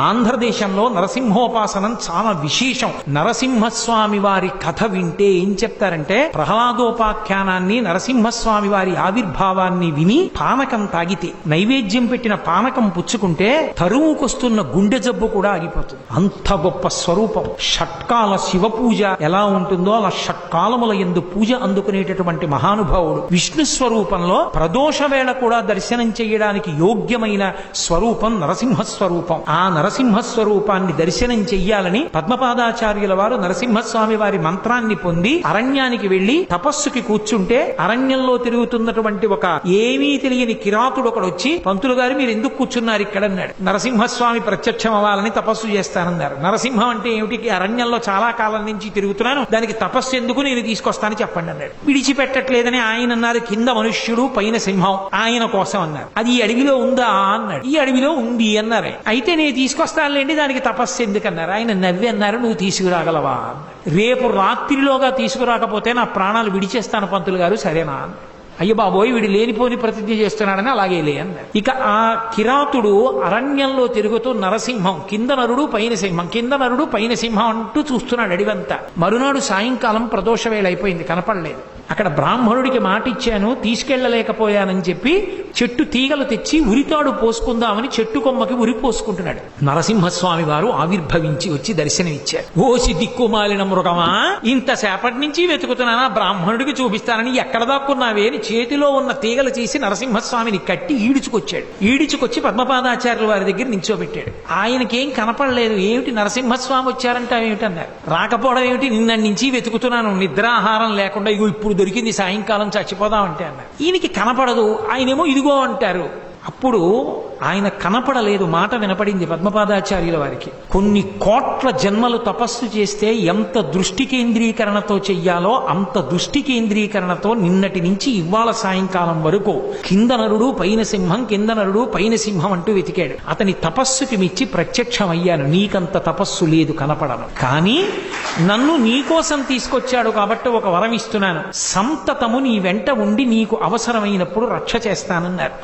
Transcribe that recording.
ఆంధ్రదేశంలో నరసింహోపాసనం చాలా విశేషం. నరసింహస్వామి వారి కథ వింటే ఏం చెప్తారంటే, ప్రహ్లాదోపాఖ్యానాన్ని, నరసింహస్వామి వారి ఆవిర్భావాన్ని విని పానకం తాగితే, నైవేద్యం పెట్టిన పానకం పుచ్చుకుంటే తరువుకొస్తున్న గుండె జబ్బు కూడా ఆగిపోతుంది. అంత గొప్ప స్వరూపం. షట్కాల శివ పూజ ఎలా ఉంటుందో అలా షట్కాలముల యందు పూజ అందుకునేటటువంటి మహానుభావుడు. విష్ణు స్వరూపంలో ప్రదోష వేళ కూడా దర్శనం చేయడానికి యోగ్యమైన స్వరూపం నరసింహస్వరూపం. ఆ నరసింహస్వరూపాన్ని దర్శనం చెయ్యాలని పద్మపాదాచార్యుల వారు నరసింహస్వామి వారి మంత్రాన్ని పొంది అరణ్యానికి వెళ్లి తపస్సుకి కూర్చుంటే, అరణ్యంలో తిరుగుతున్నటువంటి ఒక ఏమీ తెలియని కిరాతుడు ఒకడు వచ్చి, పంతులు గారు మీరు ఎందుకు కూర్చున్నారు ఇక్కడ అన్నాడు. నరసింహస్వామి ప్రత్యక్షం అవ్వాలని తపస్సు చేస్తానన్నారు. నరసింహం అంటే ఏమిటి? అరణ్యంలో చాలా కాలం నుంచి తిరుగుతున్నాను, దానికి తపస్సు ఎందుకు, నేను తీసుకొస్తాను చెప్పండి అన్నాడు. విడిచిపెట్టట్లేదని ఆయన అన్నారు. కింద మనుష్యుడు పైన సింహం, ఆయన కోసం అన్నారు. అది ఈ అడవిలో ఉందా అన్నాడు. ఈ అడవిలో ఉంది అన్నారు. అయితే నేను తీసుకొస్తానులేండి, దానికి తపస్సు ఎందుకన్నారు. ఆయన నవ్వి అన్నారు, నువ్వు తీసుకురాగలవా? రేపు రాత్రిలోగా తీసుకురాకపోతే నా ప్రాణాలు విడిచేస్తాను పంతులు గారు, సరేనా? అయ్య బాబోయ్, వీడు లేనిపోని ప్రతిజ్ఞ చేస్తున్నాడని అలాగే లే అన్నారు. ఇక ఆ కిరాతుడు అరణ్యంలో తిరుగుతూ నరసింహం, కింద నరుడు పైన సింహం, కింద నరుడు పైన సింహం అంటూ చూస్తున్నాడు అడివంతా. మరునాడు సాయంకాలం ప్రదోష వేళ అయిపోయింది, కనపడలేదు. అక్కడ బ్రాహ్మణుడికి మాట ఇచ్చాను, తీసుకెళ్లలేకపోయానని చెప్పి చెట్టు తీగలు తెచ్చి ఉరితాడు పోసుకుందామని చెట్టు కొమ్మకి ఉరి పోసుకుంటున్నాడు. నరసింహస్వామి వారు ఆవిర్భవించి వచ్చి దర్శనమిచ్చారు. ఓసి దిక్కుమాలిన మృగమా, ఇంతసేపటి నుంచి వెతుకుతున్నానా, బ్రాహ్మణుడికి చూపిస్తానని ఎక్కడ దాక్కున్నావే అని చేతిలో ఉన్న తీగలు తీసి నరసింహస్వామిని కట్టి ఈడుచుకొచ్చాడు. ఈడుచుకొచ్చి పద్మపాదాచార్యుల వారి దగ్గర నించోబెట్టాడు. ఆయనకేం కనపడలేదు. ఏమిటి నరసింహస్వామి వచ్చారంటే ఏమిటన్నారు. రాకపోవడం ఏమిటి, నిన్న నుంచి వెతుకుతున్నాను నిద్రాహారం లేకుండా, ఇగో ఇప్పుడు దొరికింది, సాయంకాలం చచ్చిపోదామంటే అన్నారు. ఈయనకి కనపడదు, ఆయనేమో ఇదిగో అంటారు. అప్పుడు ఆయన కనపడలేదు, మాట వినపడింది పద్మపాదాచార్యుల వారికి. కొన్ని కోట్ల జన్మలు తపస్సు చేస్తే ఎంత దృష్టి కేంద్రీకరణతో చెయ్యాలో అంత దృష్టి కేంద్రీకరణతో నిన్నటి నుంచి ఇవాళ సాయంకాలం వరకు కింద నరుడు పైన సింహం, కింద నరుడు పైన సింహం అంటూ వెతికాడు. అతని తపస్సుకి మెచ్చి ప్రత్యక్షమయ్యాను. నీకంత తపస్సు లేదు, కనపడను, కానీ నన్ను నీకోసం తీసుకొచ్చాడు కాబట్టి ఒక వరం ఇస్తున్నాను, సంతతము నీ వెంట ఉండి నీకు అవసరమైనప్పుడు రక్ష చేస్తానన్నారు.